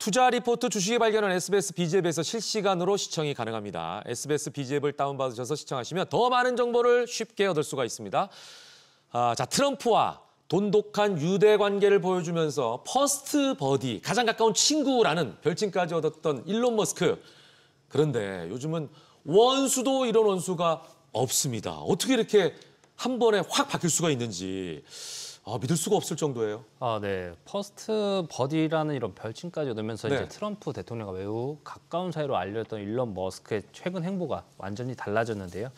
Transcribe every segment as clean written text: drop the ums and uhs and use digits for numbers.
투자 리포트 주식의 발견은 SBS BG앱에서 실시간으로 시청이 가능합니다. SBS BG앱을 다운받으셔서 시청하시면 더 많은 정보를 쉽게 얻을 수가 있습니다. 자, 트럼프와 돈독한 유대 관계를 보여주면서 퍼스트 버디, 가장 가까운 친구라는 별칭까지 얻었던 일론 머스크. 그런데 요즘은 원수도 이런 원수가 없습니다. 어떻게 이렇게 한 번에 확 바뀔 수가 있는지 믿을 수가 없을 정도예요. 네. 퍼스트 버디라는 이런 별칭까지 얻으면서 네. 이제 트럼프 대통령과 매우 가까운 사이로 알려졌던 일론 머스크의 최근 행보가 완전히 달라졌는데요.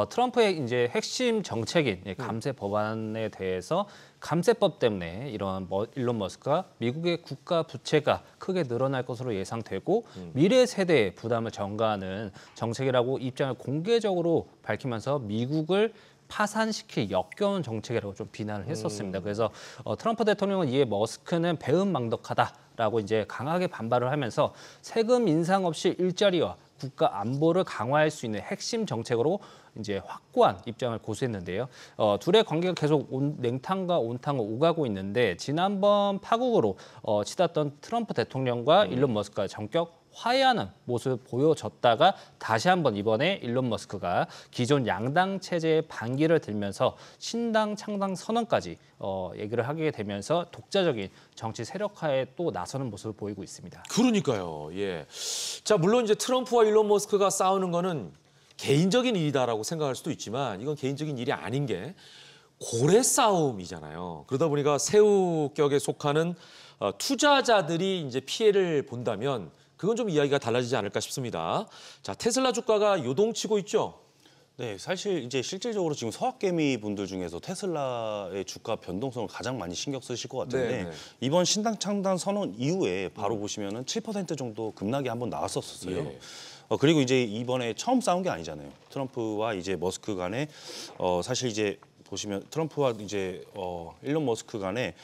트럼프의 이제 핵심 정책인 감세 법안에 대해서 감세법 때문에 이런 일론 머스크가 미국의 국가 부채가 크게 늘어날 것으로 예상되고 미래 세대의 부담을 전가하는 정책이라고 입장을 공개적으로 밝히면서 미국을 파산시킬 역겨운 정책이라고 좀 비난을 했었습니다. 그래서 트럼프 대통령은 이에 머스크는 배은망덕하다라고 이제 강하게 반발을 하면서 세금 인상 없이 일자리와 국가 안보를 강화할 수 있는 핵심 정책으로 이제 확고한 입장을 고수했는데요. 둘의 관계가 계속 냉탕과 온탕을 오가고 있는데 지난번 파국으로 치닫던 트럼프 대통령과 일론 머스크가 전격 화해하는 모습을 보여줬다가 다시 한번 이번에 일론 머스크가 기존 양당 체제의 반기를 들면서 신당 창당 선언까지 얘기를 하게 되면서 독자적인 정치 세력화에 또 나서는 모습을 보이고 있습니다. 그러니까요. 예. 자, 물론 이제 트럼프와 일론 머스크가 싸우는 거는 개인적인 일이다라고 생각할 수도 있지만 이건 개인적인 일이 아닌 게 고래 싸움이잖아요. 그러다 보니까 새우격에 속하는 투자자들이 이제 피해를 본다면 그건 좀 이야기가 달라지지 않을까 싶습니다. 자, 테슬라 주가가 요동치고 있죠? 네, 사실 이제 실질적으로 지금 서학개미 분들 중에서 테슬라의 주가 변동성을 가장 많이 신경 쓰실 것 같은데 네네. 이번 신당 창당 선언 이후에 바로 보시면은 7% 정도 급락이 한번 나왔었어요. 예. 그리고 이제 이번에 처음 싸운 게 아니잖아요. 트럼프와 이제 머스크 간에 사실 이제 보시면 트럼프와 이제 일론 머스크 간에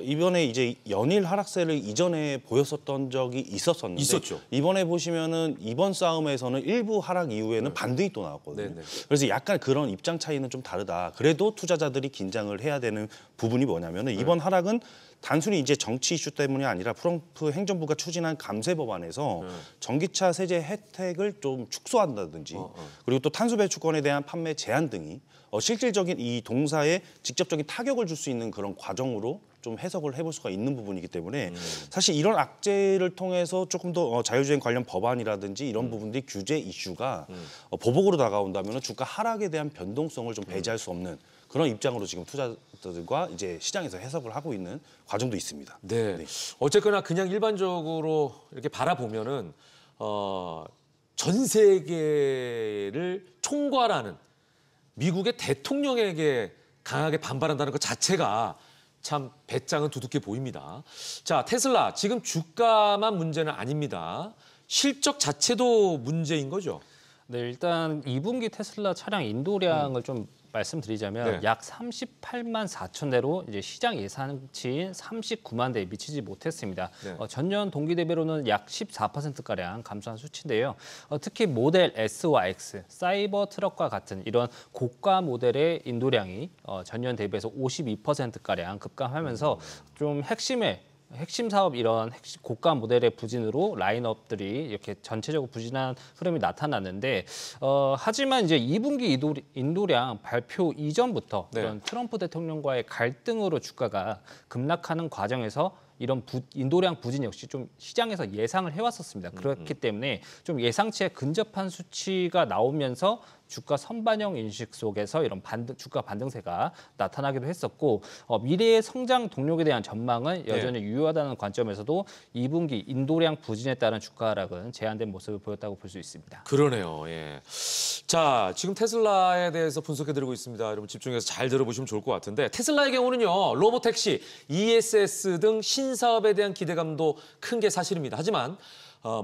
이번에 이제 연일 하락세를 이전에 보였었던 적이 있었는데 있었죠. 이번에 보시면은 이번 싸움에서는 일부 하락 이후에는 반등이 또 나왔거든요. 네네. 그래서 약간 그런 입장 차이는 좀 다르다. 그래도 투자자들이 긴장을 해야 되는 부분이 뭐냐면은 이번 하락은 단순히 이제 정치 이슈 때문이 아니라 트럼프 행정부가 추진한 감세 법안에서 전기차 세제 혜택을 좀 축소한다든지 그리고 또 탄소 배출권에 대한 판매 제한 등이 실질적인 이 동사에 직접적인 타격을 줄 수 있는 그런 과정으로 좀 해석을 해볼 수가 있는 부분이기 때문에 사실 이런 악재를 통해서 조금 더 자율주행 관련 법안이라든지 이런 부분들이 규제 이슈가 보복으로 다가온다면 주가 하락에 대한 변동성을 좀 배제할 수 없는 그런 입장으로 지금 투자자들과 이제 시장에서 해석을 하고 있는 과정도 있습니다. 네. 어쨌거나 그냥 일반적으로 이렇게 바라보면은 전 세계를 총괄하는 미국의 대통령에게 강하게 반발한다는 것 자체가 참 배짱은 두둑해 보입니다. 자, 테슬라 지금 주가만 문제는 아닙니다. 실적 자체도 문제인 거죠? 네, 일단 2분기 테슬라 차량 인도량을 좀 말씀드리자면 네. 약 38만 4천 대로 이제 시장 예상치인 39만 대에 미치지 못했습니다. 네. 전년 동기 대비로는 약 14%가량 감소한 수치인데요. 특히 모델 S와 X, 사이버 트럭과 같은 이런 고가 모델의 인도량이 전년 대비해서 52%가량 급감하면서 좀 핵심 사업 이런 고가 모델의 부진으로 라인업들이 이렇게 전체적으로 부진한 흐름이 나타났는데 하지만 이제 2분기 인도량 발표 이전부터 네. 이런 트럼프 대통령과의 갈등으로 주가가 급락하는 과정에서 이런 인도량 부진 역시 좀 시장에서 예상을 해왔었습니다. 그렇기 때문에 좀 예상치에 근접한 수치가 나오면서 주가 선반영 인식 속에서 이런 주가 반등세가 나타나기도 했었고 미래의 성장 동력에 대한 전망은 여전히 유효하다는 관점에서도 2분기 인도량 부진에 따른 주가 하락은 제한된 모습을 보였다고 볼 수 있습니다. 그러네요. 예. 자, 지금 테슬라에 대해서 분석해드리고 있습니다. 여러분 집중해서 잘 들어보시면 좋을 것 같은데 테슬라의 경우는요. 로보택시, ESS 등 신사업에 대한 기대감도 큰 게 사실입니다. 하지만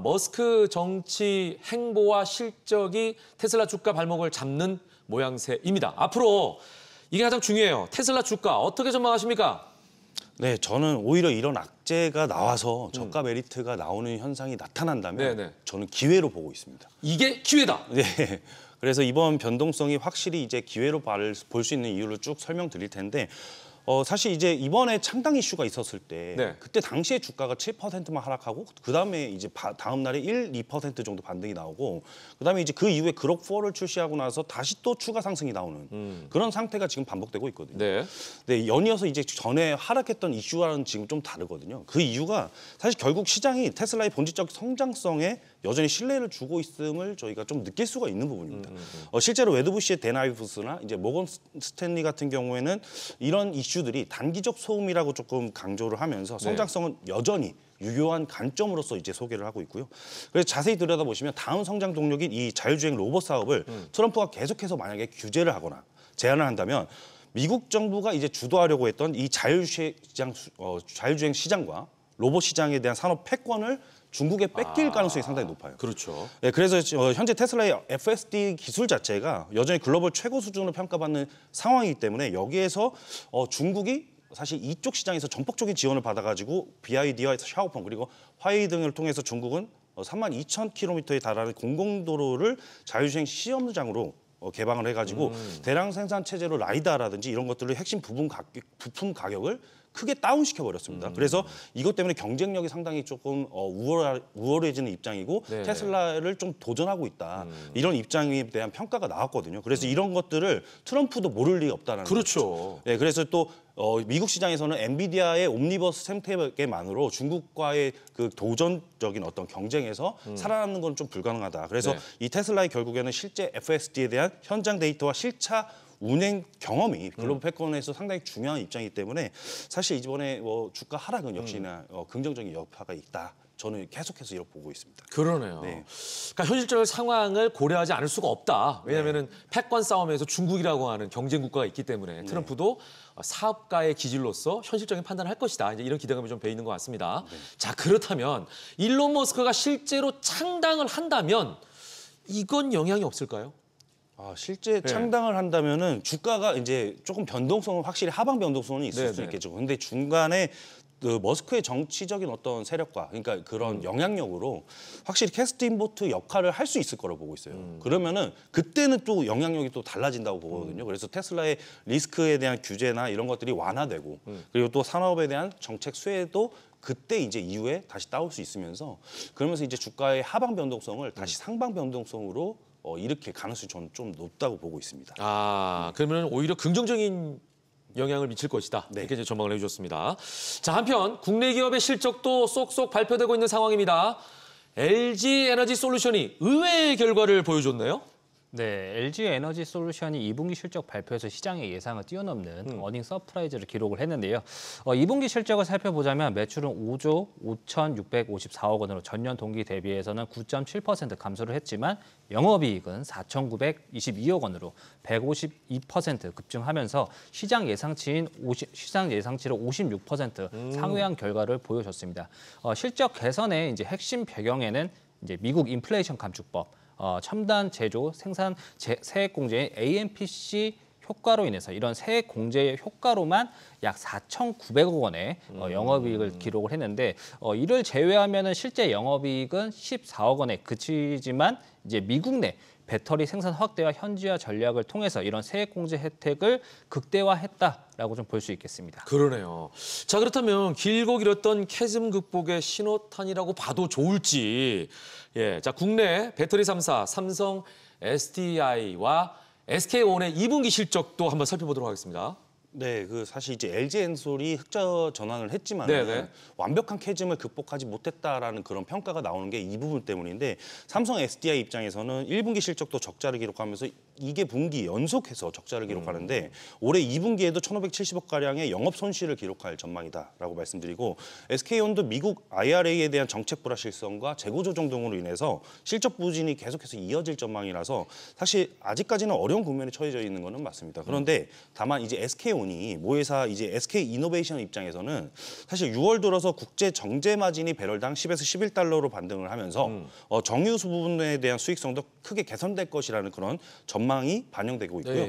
머스크 정치 행보와 실적이 테슬라 주가 발목을 잡는 모양새입니다. 앞으로 이게 가장 중요해요. 테슬라 주가 어떻게 전망하십니까? 네, 저는 오히려 이런 악재가 나와서 저가 메리트가 나오는 현상이 나타난다면 네네. 저는 기회로 보고 있습니다. 이게 기회다. 네. 그래서 이번 변동성이 확실히 이제 기회로 볼 수 있는 이유를 쭉 설명드릴 텐데 사실 이제 이번에 창당 이슈가 있었을 때 네. 그때 당시에 주가가 7%만 하락하고 그다음에 이제 다음 날에 2% 정도 반등이 나오고 그다음에 이제 그 이후에 그록 4를 출시하고 나서 다시 또 추가 상승이 나오는 그런 상태가 지금 반복되고 있거든요. 네. 네, 연이어서 이제 전에 하락했던 이슈와는 지금 좀 다르거든요. 그 이유가 사실 결국 시장이 테슬라의 본질적 성장성에 여전히 신뢰를 주고 있음을 저희가 좀 느낄 수가 있는 부분입니다. 실제로 웨드부시의 댄 아이브스나 이제 모건 스탠리 같은 경우에는 이런 이슈들이 단기적 소음이라고 조금 강조를 하면서 성장성은 여전히 유효한 관점으로서 이제 소개를 하고 있고요. 그래서 자세히 들여다보시면 다음 성장 동력인 이 자율주행 로봇 사업을 트럼프가 계속해서 만약에 규제를 하거나 제한을 한다면 미국 정부가 이제 주도하려고 했던 이 자율주행 시장과 로봇 시장에 대한 산업 패권을 중국에 뺏길 가능성이 상당히 높아요. 그렇죠. 네, 그래서 현재 테슬라의 FSD 기술 자체가 여전히 글로벌 최고 수준으로 평가받는 상황이기 때문에 여기에서 중국이 사실 이쪽 시장에서 전폭적인 지원을 받아가지고 BYD와 샤오펑 그리고 화웨이 등을 통해서 중국은 32,000km에 달하는 공공도로를 자율주행 시험장으로 개방을 해가지고 대량 생산 체제로 라이다라든지 이런 것들을 핵심 부품 가격을 크게 다운시켜 버렸습니다. 그래서 이것 때문에 경쟁력이 상당히 조금 우월해지는 입장이고 네네. 테슬라를 좀 도전하고 있다. 이런 입장에 대한 평가가 나왔거든요. 그래서 이런 것들을 트럼프도 모를 리가 없다는 그렇죠. 네, 그래서 또 미국 시장에서는 엔비디아의 옴니버스 생태계만으로 중국과의 그 도전적인 어떤 경쟁에서 살아남는 건 좀 불가능하다. 그래서 네. 이 테슬라의 결국에는 실제 FSD에 대한 현장 데이터와 실차 운행 경험이 글로벌 패권에서 상당히 중요한 입장이기 때문에 사실 이번에 주가 하락은 역시나 긍정적인 여파가 있다. 저는 계속해서 이렇게 보고 있습니다. 그러네요. 네. 그러니까 현실적인 상황을 고려하지 않을 수가 없다. 왜냐하면 패권 싸움에서 중국이라고 하는 경쟁 국가가 있기 때문에 트럼프도 사업가의 기질로서 현실적인 판단을 할 것이다. 이제 이런 기대감이 좀 배 있는 것 같습니다. 자, 그렇다면 일론 머스크가 실제로 창당을 한다면 이건 영향이 없을까요? 실제 창당을 한다면은 주가가 이제 조금 변동성은 확실히 하방 변동성은 있을 수 있겠죠. 근데 중간에 그 머스크의 정치적인 어떤 세력과 그러니까 그런 영향력으로 확실히 캐스팅 보트 역할을 할 수 있을 거라고 보고 있어요. 그러면은 그때는 또 영향력이 또 달라진다고 보거든요. 그래서 테슬라의 리스크에 대한 규제나 이런 것들이 완화되고 그리고 또 산업에 대한 정책 수혜도 그때 이제 이후에 다시 따올 수 있으면서 그러면서 이제 주가의 하방 변동성을 다시 상방 변동성으로 이렇게 가능성이 저는 좀 높다고 보고 있습니다. 그러면 오히려 긍정적인 영향을 미칠 것이다. 네. 이렇게 이제 전망을 해주셨습니다. 자, 한편 국내 기업의 실적도 쏙쏙 발표되고 있는 상황입니다. LG 에너지 솔루션이 의외의 결과를 보여줬네요. 네, LG 에너지 솔루션이 2분기 실적 발표에서 시장의 예상을 뛰어넘는 어닝 서프라이즈를 기록을 했는데요. 2분기 실적을 살펴보자면 매출은 5조 5,654억 원으로 전년 동기 대비해서는 9.7% 감소를 했지만 영업이익은 4,922억 원으로 152% 급증하면서 시장 예상치를 56% 상회한 결과를 보여줬습니다. 실적 개선의 이제 핵심 배경에는 이제 미국 인플레이션 감축법, 첨단 제조 생산 세액 공제인 AMPC 효과로 인해서 이런 세액 공제의 효과로만 약 4,900억 원의 영업이익을 기록을 했는데 이를 제외하면은 실제 영업이익은 14억 원에 그치지만 이제 미국 내 배터리 생산 확대와 현지화 전략을 통해서 이런 세액 공제 혜택을 극대화했다라고 좀 볼 수 있겠습니다. 그러네요. 자, 그렇다면 길고 길었던 캐즘 극복의 신호탄이라고 봐도 좋을지. 자, 국내 배터리 3사 삼성 SDI와 SK온의 2분기 실적도 한번 살펴보도록 하겠습니다. 네, 그 사실 이제 LG 엔솔이 흑자 전환을 했지만 네네. 완벽한 캐즘을 극복하지 못했다라는 그런 평가가 나오는 게 이 부분 때문인데 삼성 SDI 입장에서는 1분기 실적도 적자를 기록하면서 이게 분기 연속해서 적자를 기록하는데 올해 2분기에도 1,570억 가량의 영업 손실을 기록할 전망이다라고 말씀드리고 SK온도 미국 IRA에 대한 정책 불확실성과 재고 조정 등으로 인해서 실적 부진이 계속해서 이어질 전망이라서 사실 아직까지는 어려운 국면에 처해져 있는 것은 맞습니다. 그런데 다만 이제 SK온이 모회사 이제 SK 이노베이션 입장에서는 사실 6월 들어서 국제 정제 마진이 배럴당 10에서 11달러로 반등을 하면서 정유수 부분에 대한 수익성도 크게 개선될 것이라는 그런 전망이 반영되고 있고요.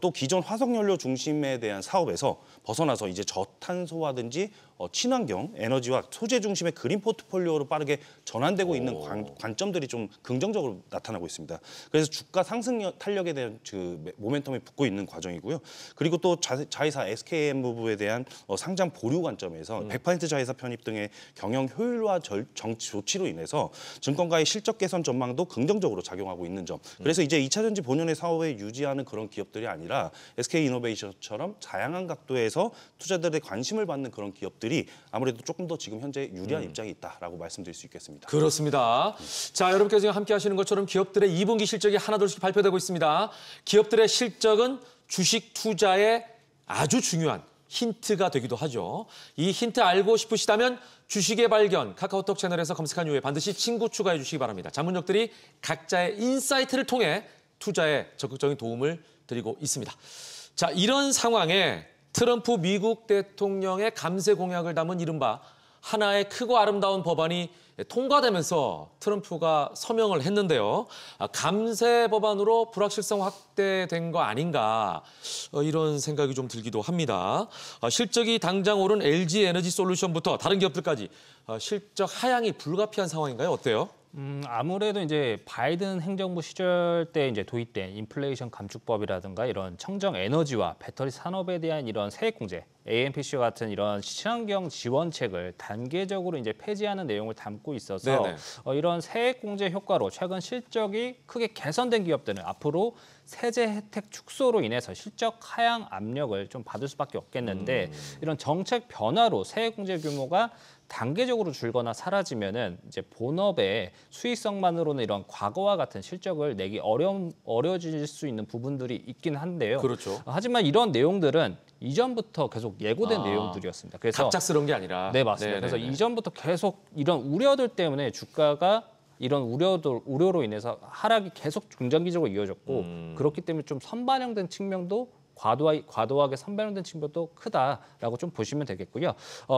또 기존 화석연료 중심에 대한 사업에서 벗어나서 이제 저탄소화든지 친환경, 에너지와 소재 중심의 그린 포트폴리오로 빠르게 전환되고 있는 관점들이 좀 긍정적으로 나타나고 있습니다. 그래서 주가 상승 탄력에 대한 그 모멘텀이 붙고 있는 과정이고요. 그리고 또 자회사 SKM무브에 대한 상장 보류 관점에서 100% 자회사 편입 등의 경영 효율화 정치 조치로 인해서 증권가의 실적 개선 전망도 긍정적으로 작용하고 있는 점. 그래서 이제 2차 전지 본연의 사업에 유지하는 그런 기업들이 아니라 SK이노베이션처럼 다양한 각도에서 투자들의 관심을 받는 그런 기업들이 아무래도 조금 더 지금 현재 유리한 입장이 있다라고 말씀드릴 수 있겠습니다. 그렇습니다. 자, 여러분께서 지금 함께 하시는 것처럼 기업들의 2분기 실적이 하나둘씩 발표되고 있습니다. 기업들의 실적은 주식 투자에 아주 중요한 힌트가 되기도 하죠. 이 힌트 알고 싶으시다면 주식의 발견 카카오톡 채널에서 검색한 이후에 반드시 친구 추가해 주시기 바랍니다. 자문역들이 각자의 인사이트를 통해 투자에 적극적인 도움을 드리고 있습니다. 자, 이런 상황에 트럼프 미국 대통령의 감세 공약을 담은 이른바 하나의 크고 아름다운 법안이 통과되면서 트럼프가 서명을 했는데요. 감세 법안으로 불확실성 확대된 거 아닌가 이런 생각이 좀 들기도 합니다. 실적이 당장 오른 LG 에너지 솔루션부터 다른 기업들까지 실적 하향이 불가피한 상황인가요? 어때요? 아무래도 이제 바이든 행정부 시절 때 이제 도입된 인플레이션 감축법이라든가 이런 청정 에너지와 배터리 산업에 대한 이런 세액 공제, AMPC와 같은 이런 친환경 지원책을 단계적으로 이제 폐지하는 내용을 담고 있어서 이런 세액 공제 효과로 최근 실적이 크게 개선된 기업들은 앞으로 세제 혜택 축소로 인해서 실적 하향 압력을 좀 받을 수밖에 없겠는데 이런 정책 변화로 세액 공제 규모가 단계적으로 줄거나 사라지면은 이제 본업의 수익성만으로는 이런 과거와 같은 실적을 내기 어려워질 수 있는 부분들이 있긴 한데요. 그렇죠. 하지만 이런 내용들은 이전부터 계속 예고된 내용들이었습니다. 그래서 갑작스러운 게 아니라. 네, 맞습니다. 그래서 이전부터 계속 이런 우려들 때문에 주가가 이런 우려로 인해서 하락이 계속 중장기적으로 이어졌고 그렇기 때문에 좀 선반영된 측면도 과도하게 선반영된 측면도 크다라고 좀 보시면 되겠고요.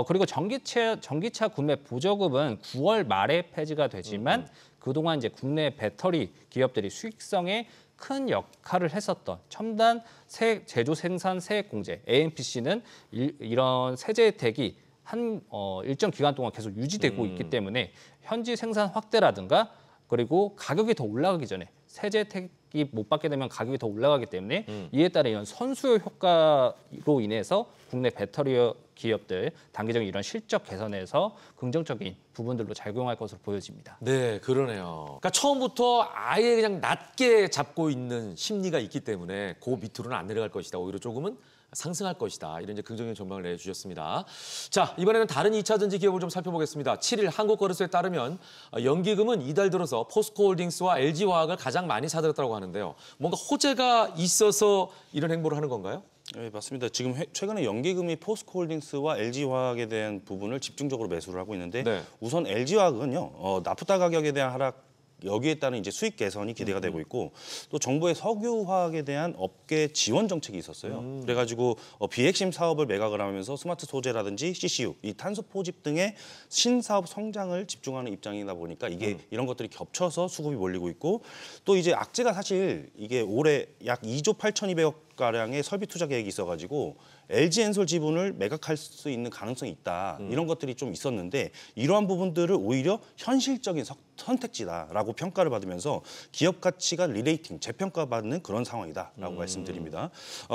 그리고 전기차 구매 보조금은 9월 말에 폐지가 되지만 그동안 이제 국내 배터리 기업들이 수익성에 큰 역할을 했었던 첨단 제조 생산 세액 공제 AMPC는 이런 세제 혜택이 한 일정 기간 동안 계속 유지되고 있기 때문에 현지 생산 확대라든가 그리고 가격이 더 올라가기 전에 세제 혜택이 못 받게 되면 가격이 더 올라가기 때문에 이에 따라 이런 선수요 효과로 인해서 국내 배터리 기업들 단기적인 이런 실적 개선에서 긍정적인 부분들로 작용할 것으로 보여집니다. 네, 그러네요. 그러니까 처음부터 아예 그냥 낮게 잡고 있는 심리가 있기 때문에 그 밑으로는 안 내려갈 것이다. 오히려 조금은 상승할 것이다. 이런 이제 긍정적인 전망을 내주셨습니다. 자, 이번에는 다른 2차 전지 기업을 좀 살펴보겠습니다. 7일 한국거래소에 따르면 연기금은 이달 들어서 포스코홀딩스와 LG화학을 가장 많이 사들였다고 하는데요. 뭔가 호재가 있어서 이런 행보를 하는 건가요? 네, 맞습니다. 지금 최근에 연기금이 포스코홀딩스와 LG화학에 대한 부분을 집중적으로 매수를 하고 있는데 우선 LG화학은요. 나프타 가격에 대한 하락 여기에 따른 이제 수익 개선이 기대가 되고 있고 또 정부의 석유화학에 대한 업계 지원 정책이 있었어요. 그래가지고 비핵심 사업을 매각을 하면서 스마트 소재라든지 CCU, 이 탄소 포집 등의 신사업 성장을 집중하는 입장이다 보니까 이게 이런 것들이 겹쳐서 수급이 몰리고 있고 또 이제 악재가 사실 이게 올해 약 2조 8,200억 가량의 설비 투자 계획이 있어가지고 LG엔솔 지분을 매각할 수 있는 가능성이 있다. 이런 것들이 좀 있었는데 이러한 부분들을 오히려 현실적인 선택지다라고 평가를 받으면서 기업 가치가 리레이팅, 재평가받는 그런 상황이다라고 말씀드립니다.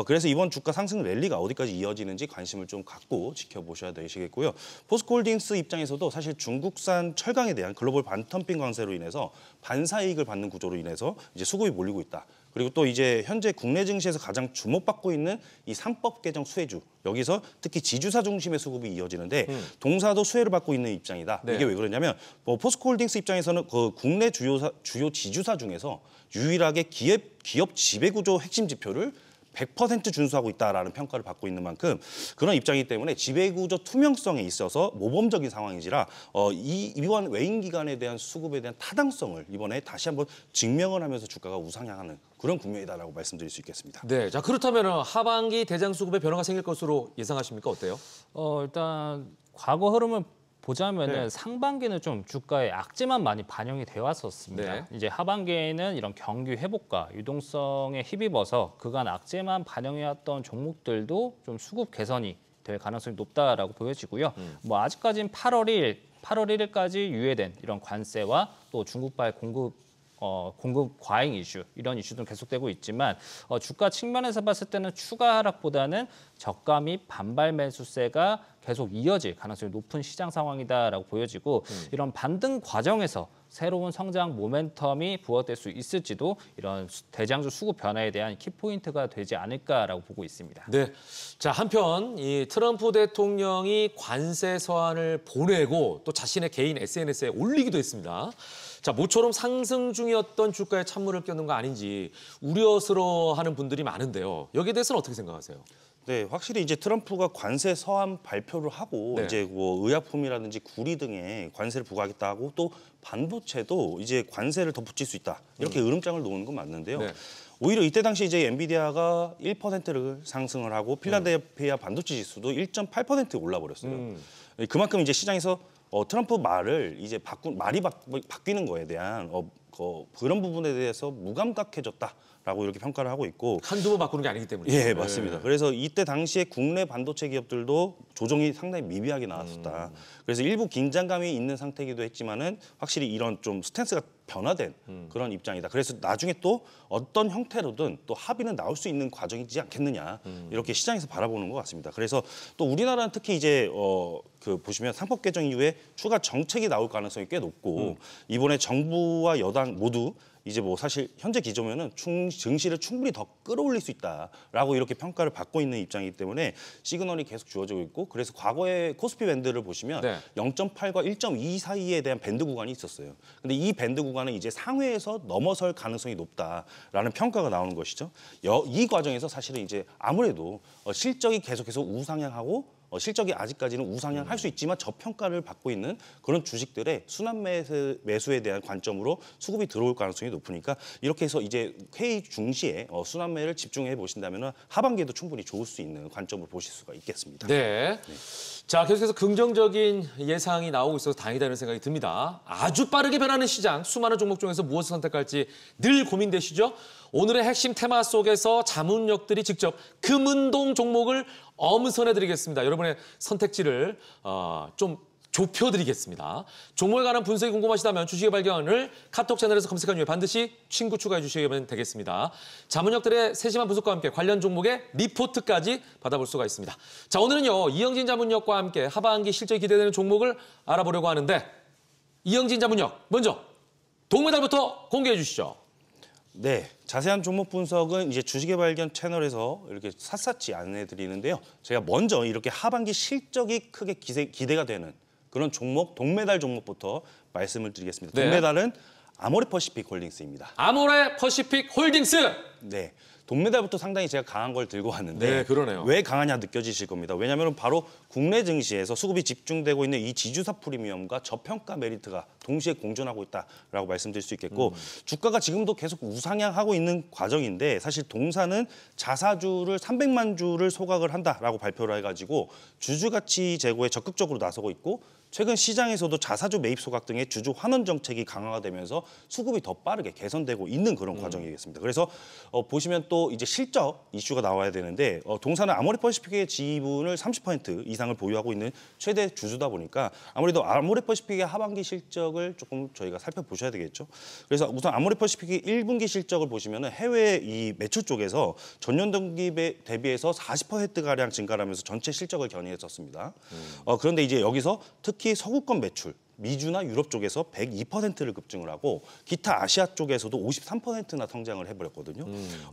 그래서 이번 주가 상승 랠리가 어디까지 이어지는지 관심을 좀 갖고 지켜보셔야 되시겠고요. 포스코홀딩스 입장에서도 사실 중국산 철강에 대한 글로벌 반텀핑 강세로 인해서 반사이익을 받는 구조로 인해서 이제 수급이 몰리고 있다. 그리고 또 이제 현재 국내 증시에서 가장 주목받고 있는 이 3법 개정 수혜주 여기서 특히 지주사 중심의 수급이 이어지는데 동사도 수혜를 받고 있는 입장이다. 이게 왜 그러냐면 포스코홀딩스 입장에서는 그 국내 주요 지주사 중에서 유일하게 기업 지배구조 핵심 지표를 100% 준수하고 있다라는 평가를 받고 있는 만큼 그런 입장이기 때문에 지배구조 투명성에 있어서 모범적인 상황이지라 이번 외인 기관에 대한 수급에 대한 타당성을 이번에 다시 한번 증명을 하면서 주가가 우상향하는 그런 국면이다라고 말씀드릴 수 있겠습니다. 네, 자 그렇다면 하반기 대장 수급에 변화가 생길 것으로 예상하십니까? 어때요? 일단 과거 흐름을 보자면은 상반기는 좀 주가의 악재만 많이 반영이 되어 왔었습니다. 이제 하반기에는 이런 경기 회복과 유동성에 힘입어서 그간 악재만 반영해왔던 종목들도 좀 수급 개선이 될 가능성이 높다라고 보여지고요. 뭐 아직까지는 8월 1일까지 유예된 이런 관세와 또 중국발 공급 과잉 이슈 이런 이슈도 계속되고 있지만 주가 측면에서 봤을 때는 추가 하락보다는 저가 및 반발 매수세가 계속 이어질 가능성이 높은 시장 상황이다라고 보여지고 이런 반등 과정에서 새로운 성장 모멘텀이 부각될 수 있을지도 이런 대장주 수급 변화에 대한 키포인트가 되지 않을까라고 보고 있습니다. 네. 자, 한편 이 트럼프 대통령이 관세 서한을 보내고 또 자신의 개인 SNS에 올리기도 했습니다. 자, 모처럼 상승 중이었던 주가에 찬물을 껴는 거 아닌지 우려스러워하는 분들이 많은데요. 여기에 대해서는 어떻게 생각하세요? 네, 확실히 이제 트럼프가 관세 서한 발표를 하고 네. 이제 뭐 의약품이라든지 구리 등에 관세를 부과하겠다 하고 또 반도체도 이제 관세를 더 붙일 수 있다 이렇게 으름장을 놓는 건 맞는데요. 네. 오히려 이때 당시 이제 엔비디아가 1%를 상승을 하고 필라델피아 반도체 지수도 1.8% 올라버렸어요. 그만큼 이제 시장에서 트럼프 말을 이제 말이 바뀌는 거에 대한 그런 부분에 대해서 무감각해졌다라고 이렇게 평가를 하고 있고 한두 번 바꾸는 게 아니기 때문에. 예, 맞습니다. 그래서 이때 당시에 국내 반도체 기업들도 조정이 상당히 미비하게 나왔었다. 그래서 일부 긴장감이 있는 상태이기도 했지만은 확실히 이런 좀 스탠스가 변화된 그런 입장이다. 그래서 나중에 또 어떤 형태로든 또 합의는 나올 수 있는 과정이지 않겠느냐 이렇게 시장에서 바라보는 것 같습니다. 그래서 또 우리나라는 특히 이제 보시면 상법 개정 이후에 추가 정책이 나올 가능성이 꽤 높고 이번에 정부와 여당 모두 이제 뭐 사실 현재 기조면은 증시를 충분히 더 끌어올릴 수 있다라고 이렇게 평가를 받고 있는 입장이기 때문에 시그널이 계속 주어지고 있고 그래서 과거의 코스피 밴드를 보시면 네. 0.8과 1.2 사이에 대한 밴드 구간이 있었어요. 근데 이 밴드 구간은 이제 상회에서 넘어설 가능성이 높다라는 평가가 나오는 것이죠. 이 과정에서 사실은 이제 아무래도 실적이 계속해서 우상향하고 실적이 아직까지는 우상향할 수 있지만 저평가를 받고 있는 그런 주식들의 순환 매수에 대한 관점으로 수급이 들어올 가능성이 높으니까 이렇게 해서 이제 회의 중시에 순환 매를 집중해 보신다면 하반기에도 충분히 좋을 수 있는 관점을 보실 수가 있겠습니다. 네. 자, 계속해서 긍정적인 예상이 나오고 있어서 다행이다는 생각이 듭니다. 아주 빠르게 변하는 시장, 수많은 종목 중에서 무엇을 선택할지 늘 고민되시죠? 오늘의 핵심 테마 속에서 자문역들이 직접 금운동 종목을 엄선해드리겠습니다. 여러분의 선택지를 좀 좁혀드리겠습니다. 종목에 관한 분석이 궁금하시다면 주식의 발견을 카톡 채널에서 검색한 후에 반드시 친구 추가해 주시면 되겠습니다. 자문역들의 세심한 분석과 함께 관련 종목의 리포트까지 받아볼 수가 있습니다. 자, 오늘은요, 이영진 자문역과 함께 하반기 실적이 기대되는 종목을 알아보려고 하는데 이영진 자문역, 먼저 동메달부터 공개해 주시죠. 네, 자세한 종목 분석은 이제 주식의 발견 채널에서 이렇게 샅샅이 안내해드리는데요. 제가 먼저 이렇게 하반기 실적이 크게 기대가 되는 그런 종목, 동메달 종목부터 말씀을 드리겠습니다. 네. 동메달은 아모레퍼시픽 홀딩스입니다. 아모레퍼시픽 홀딩스! 네, 동메달부터 상당히 제가 강한 걸 들고 왔는데 네, 그러네요. 왜 강하냐 느껴지실 겁니다. 왜냐하면 바로 국내 증시에서 수급이 집중되고 있는 이 지주사 프리미엄과 저평가 메리트가 동시에 공존하고 있다라고 말씀드릴 수 있겠고 주가가 지금도 계속 우상향하고 있는 과정인데 사실 동사는 자사주를 300만 주를 소각을 한다라고 발표를 해가지고 주주가치 제고에 적극적으로 나서고 있고 최근 시장에서도 자사주 매입 소각 등의 주주 환원 정책이 강화가 되면서 수급이 더 빠르게 개선되고 있는 그런 과정이겠습니다. 그래서 보시면 또 이제 실적 이슈가 나와야 되는데 동사는 아모레퍼시픽의 지분을 30% 이상을 보유하고 있는 최대 주주다 보니까 아무래도 아모레퍼시픽의 하반기 실적을 조금 저희가 살펴보셔야 되겠죠. 그래서 우선 아모레퍼시픽의 1분기 실적을 보시면은 해외 이 매출 쪽에서 전년 동기 대비해서 40%가량 증가하면서 전체 실적을 견인했었습니다. 그런데 이제 여기서 특히 서구권 매출, 미주나 유럽 쪽에서 102%를 급증을 하고 기타 아시아 쪽에서도 53%나 성장을 해버렸거든요.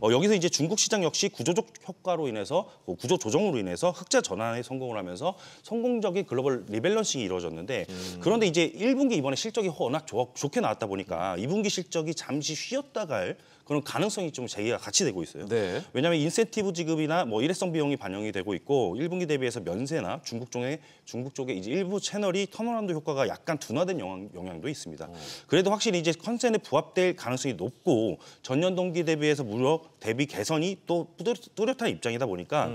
여기서 이제 중국 시장 역시 구조적 효과로 인해서 구조 조정으로 인해서 흑자 전환에 성공을 하면서 성공적인 글로벌 리밸런싱이 이루어졌는데 그런데 이제 1분기 이번에 실적이 워낙 좋게 나왔다 보니까 2분기 실적이 잠시 쉬었다 갈 그런 가능성이 좀 제기가 같이 되고 있어요. 네. 왜냐하면 인센티브 지급이나 뭐 일회성 비용이 반영이 되고 있고 1분기 대비해서 면세나 중국 쪽에 이제 일부 채널이 턴어라운드 효과가 약간 둔화된 영향도 있습니다. 그래도 확실히 이제 컨센에 부합될 가능성이 높고 전년 동기 대비해서 무려 대비 개선이 또 뚜렷한 입장이다 보니까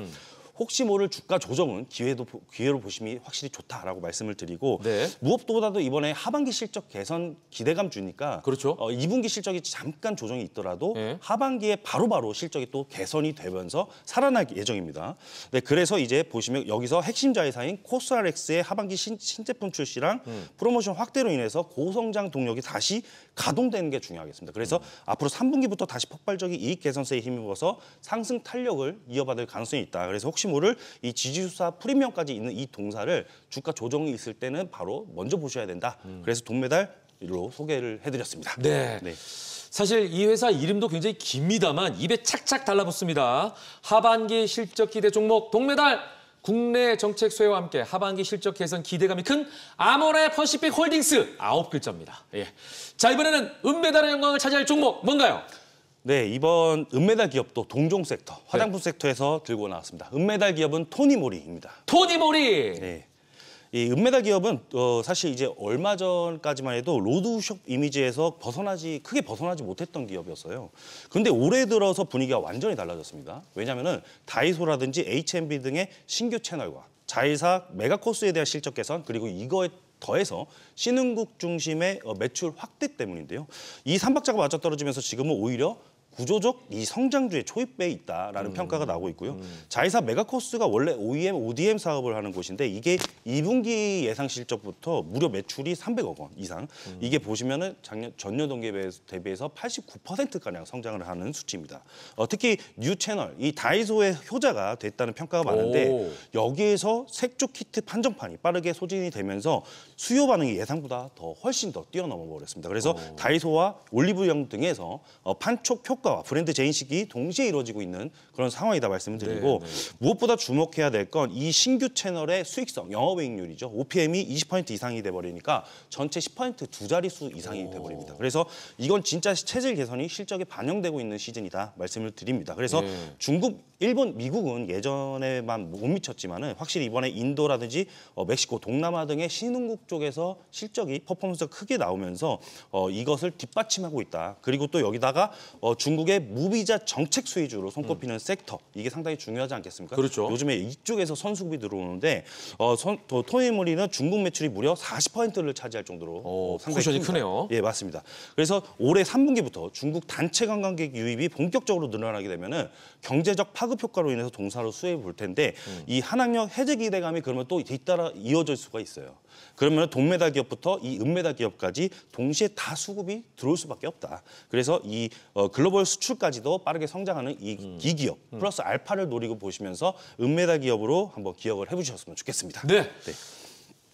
혹시 모를 주가 조정은 기회로 보심이 확실히 좋다라고 말씀을 드리고 네. 무엇보다도 이번에 하반기 실적 개선 기대감 주니까 그렇죠. 2분기 실적이 잠깐 조정이 있더라도 네. 하반기에 바로바로 실적이 또 개선이 되면서 살아날 예정입니다. 네, 그래서 이제 보시면 여기서 핵심 자회사인 코스알엑스의 하반기 신제품 출시랑 프로모션 확대로 인해서 고성장 동력이 다시 가동되는 게 중요하겠습니다. 그래서 앞으로 3분기부터 다시 폭발적인 이익 개선세에 힘입어서 상승 탄력을 이어받을 가능성이 있다. 그래서 혹시 모를 이 지주사 프리미엄까지 있는 이 동사를 주가 조정이 있을 때는 바로 먼저 보셔야 된다. 그래서 동메달로 소개를 해드렸습니다. 네. 네. 사실 이 회사 이름도 굉장히 깁니다만 입에 착착 달라붙습니다. 하반기 실적 기대 종목 동메달 국내 정책 수혜와 함께 하반기 실적 개선 기대감이 큰 아모레 퍼시픽 홀딩스 9글자입니다. 예. 자, 이번에는 은메달의 영광을 차지할 종목 뭔가요? 네, 이번 은메달 기업도 동종 섹터, 화장품 섹터에서 들고 나왔습니다. 은메달 기업은 토니모리입니다. 토니모리. 네. 이 은메달 기업은 사실 이제 얼마 전까지만 해도 로드숍 이미지에서 크게 벗어나지 못했던 기업이었어요. 그런데 올해 들어서 분위기가 완전히 달라졌습니다. 왜냐하면은 다이소라든지 H&B 등의 신규 채널과 자회사 메가코스에 대한 실적 개선 그리고 이거에 더해서 신흥국 중심의 매출 확대 때문인데요. 이 삼박자가 맞아떨어지면서 지금은 오히려 구조적 이 성장주의 초입배에 있다라는 평가가 나오고 있고요. 자회사 메가코스가 원래 OEM, ODM 사업을 하는 곳인데 이게 2분기 예상 실적부터 무려 매출이 300억 원 이상. 이게 보시면은 전년 동기에 대비해서 89%가량 성장을 하는 수치입니다. 특히 뉴 채널, 이 다이소의 효자가 됐다는 평가가 많은데 여기에서 색조 키트 판정판이 빠르게 소진이 되면서 수요 반응이 예상보다 훨씬 더 뛰어넘어 버렸습니다. 그래서 다이소와 올리브영 등에서 판촉 효과와 브랜드 재인식이 동시에 이루어지고 있는 그런 상황이다 말씀을 드리고 무엇보다 주목해야 될 건 이 신규 채널의 수익성, 영업이익률이죠. OPM이 20% 이상이 돼버리니까 전체 10% 두 자릿수 이상이 돼버립니다. 그래서 이건 진짜 체질 개선이 실적에 반영되고 있는 시즌이다 말씀을 드립니다. 그래서 중국, 일본, 미국은 예전에만 못 미쳤지만은 확실히 이번에 인도라든지 멕시코, 동남아 등의 신흥국 쪽에서 실적이 퍼포먼스가 크게 나오면서 이것을 뒷받침하고 있다. 그리고 또 여기다가 중국의 무비자 정책 수혜주로 손꼽히는 섹터 이게 상당히 중요하지 않겠습니까? 그렇죠. 요즘에 이쪽에서 선수급이 들어오는데 토니모리는 중국 매출이 무려 40%를 차지할 정도로 상당히 포션이 큽니다. 크네요. 예, 맞습니다. 그래서 올해 3분기부터 중국 단체 관광객 유입이 본격적으로 늘어나게 되면은 경제적 파급 효과로 인해서 동사로 수혜를 볼 텐데 이 한학력 해제 기대감이 그러면 또 뒤따라 이어질 수가 있어요. 그러면 동메달 기업부터 이 은메달 기업까지 동시에 다 수급이 들어올 수밖에 없다. 그래서 이 글로벌 수출까지도 빠르게 성장하는 이 기기업 플러스 알파를 노리고 보시면서 은메달 기업으로 한번 기억을 해보셨으면 좋겠습니다. 네.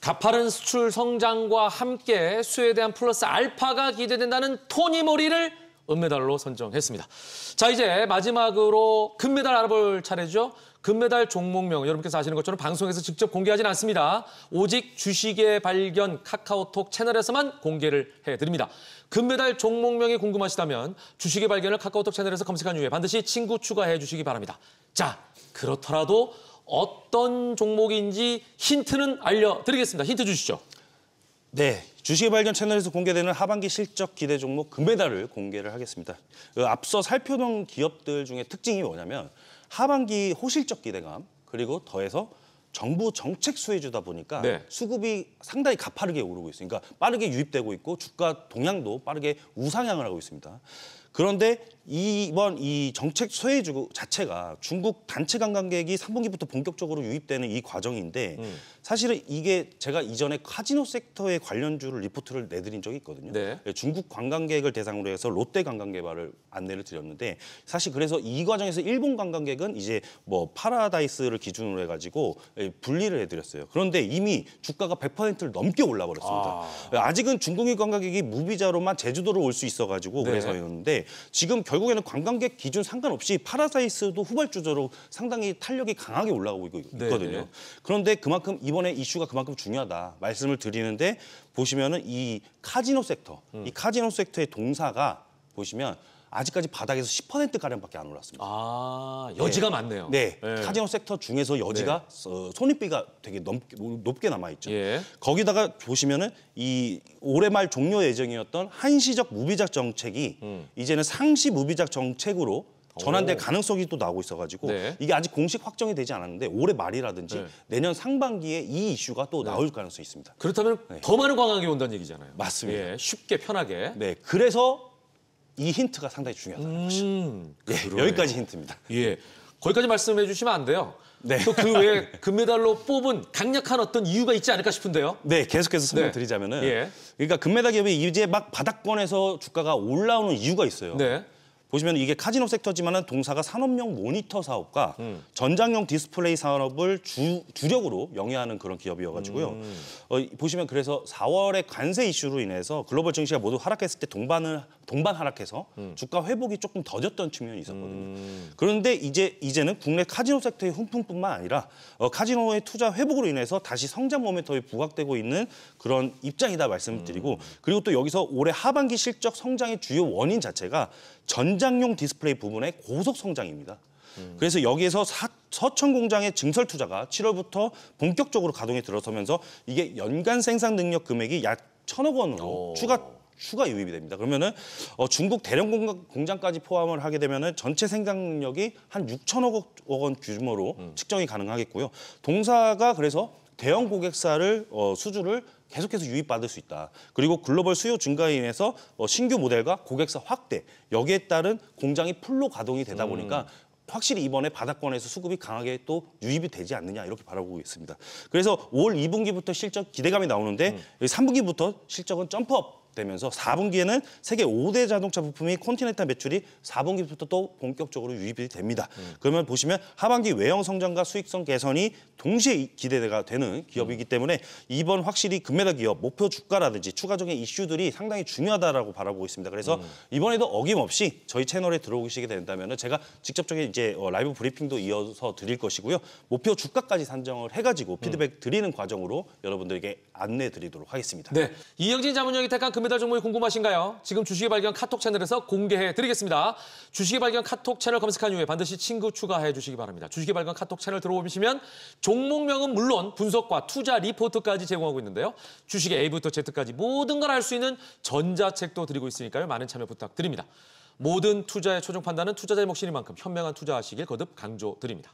가파른 수출 성장과 함께 수혜에 대한 플러스 알파가 기대된다는 토니모리를 은메달로 선정했습니다. 자, 이제 마지막으로 금메달 알아볼 차례죠. 금메달 종목명 여러분께서 아시는 것처럼 방송에서 직접 공개하지는 않습니다. 오직 주식의 발견 카카오톡 채널에서만 공개를 해드립니다. 금메달 종목명이 궁금하시다면 주식의 발견을 카카오톡 채널에서 검색한 이후에 반드시 친구 추가해 주시기 바랍니다. 자, 그렇더라도 어떤 종목인지 힌트는 알려드리겠습니다. 힌트 주시죠. 네, 주식의 발견 채널에서 공개되는 하반기 실적 기대 종목 금메달을 공개를 하겠습니다. 앞서 살펴본 기업들 중에 특징이 뭐냐면 하반기 호실적 기대감 그리고 더해서 정부 정책 수혜주다 보니까 수급이 상당히 가파르게 오르고 있으니까 빠르게 유입되고 있고 주가 동향도 빠르게 우상향을 하고 있습니다. 그런데 이번 이 정책 수혜주 자체가 중국 단체 관광객이 3분기부터 본격적으로 유입되는 이 과정인데 사실은 이게 제가 이전에 카지노 섹터의 관련주를 리포트를 내드린 적이 있거든요. 중국 관광객을 대상으로 해서 롯데 관광개발을 안내를 드렸는데 사실 그래서 이 과정에서 일본 관광객은 이제 뭐 파라다이스를 기준으로 해가지고 분리를 해드렸어요. 그런데 이미 주가가 100%를 넘게 올라버렸습니다. 아직은 중국인 관광객이 무비자로만 제주도로 올 수 있어가지고 그래서였는데 지금 결국에는 관광객 기준 상관없이 파라다이스도 후발주저로 상당히 탄력이 강하게 올라가고 있거든요. 그런데 그만큼 이번에 이슈가 그만큼 중요하다 말씀을 드리는데 보시면은 이 카지노 섹터, 이 카지노 섹터의 동사가 보시면 아직까지 바닥에서 10%가량밖에 안 올랐습니다. 아, 여지가 많네요. 네, 카지노 섹터 중에서 여지가 손익비가 되게 높게 남아있죠. 거기다가 보시면은 이 올해 말 종료 예정이었던 한시적 무비자 정책이 이제는 상시 무비자 정책으로 전환될 가능성이 또 나오고 있어가지고 네. 이게 아직 공식 확정이 되지 않았는데 올해 말이라든지 네. 내년 상반기에 이 이슈가 또 나올 가능성이 있습니다. 그렇다면 더 많은 관광객이 온다는 얘기잖아요. 맞습니다. 예, 쉽게 편하게. 네, 그래서 이 힌트가 상당히 중요하다는 것이죠. 예, 그러네요. 여기까지 힌트입니다. 예, 거기까지 말씀해 주시면 안 돼요. 네. 또 그 외에 금메달로 뽑은 강력한 어떤 이유가 있지 않을까 싶은데요. 네, 계속해서 네. 설명드리자면은 예. 그러니까 금메달 기업이 이제 막 바닥권에서 주가가 올라오는 이유가 있어요. 네. 보시면 이게 카지노 섹터지만은 동사가 산업용 모니터 사업과 전장용 디스플레이 산업을 주력으로 영위하는 그런 기업이어가지고요. 보시면 그래서 4월에 관세 이슈로 인해서 글로벌 증시가 모두 하락했을 때 동반 하락해서 주가 회복이 조금 더뎠던 측면이 있었거든요. 그런데 이제는 국내 카지노 섹터의 훈풍뿐만 아니라 카지노의 투자 회복으로 인해서 다시 성장 모멘텀이 부각되고 있는 그런 입장이다 말씀드리고 그리고 또 여기서 올해 하반기 실적 성장의 주요 원인 자체가 전장용 디스플레이 부분의 고속 성장입니다. 그래서 여기에서 서천 공장의 증설 투자가 7월부터 본격적으로 가동에 들어서면서 이게 연간 생산 능력 금액이 약 1,000억 원으로 추가 유입이 됩니다. 그러면은 중국 대령 공장까지 포함을 하게 되면은 전체 생산 능력이 한 6,000억 원 규모로 측정이 가능하겠고요. 동사가 그래서 대형 고객사를 수주를 계속해서 유입받을 수 있다. 그리고 글로벌 수요 증가에 인해서 신규 모델과 고객사 확대, 여기에 따른 공장이 풀로 가동이 되다 보니까 확실히 이번에 바닥권에서 수급이 강하게 또 유입이 되지 않느냐 이렇게 바라보고 있습니다. 그래서 올 2분기부터 실적 기대감이 나오는데 3분기부터 실적은 점프업 되면서 4분기에는 세계 5대 자동차 부품이 콘티넨탈 매출이 4분기부터 또 본격적으로 유입이 됩니다. 그러면 보시면 하반기 외형 성장과 수익성 개선이 동시에 기대가 되는 기업이기 때문에 이번 확실히 금메달 기업 목표 주가라든지 추가적인 이슈들이 상당히 중요하다라고 바라보고 있습니다. 그래서 이번에도 어김없이 저희 채널에 들어오시게 된다면 제가 직접적인 이제 라이브 브리핑도 이어서 드릴 것이고요. 목표 주가까지 산정을 해가지고 피드백 드리는 과정으로 여러분들에게 안내 드리도록 하겠습니다. 네, 이영진 자문역이 택한 금메달 종목이 궁금하신가요? 지금 주식의 발견 카톡 채널에서 공개해 드리겠습니다. 주식의 발견 카톡 채널 검색한 이후에 반드시 친구 추가해 주시기 바랍니다. 주식의 발견 카톡 채널 들어오시면 종목명은 물론 분석과 투자 리포트까지 제공하고 있는데요. 주식의 A부터 Z까지 모든 걸 알 수 있는 전자책도 드리고 있으니까요. 많은 참여 부탁드립니다. 모든 투자의 최종 판단은 투자자의 몫이니만큼 현명한 투자하시길 거듭 강조드립니다.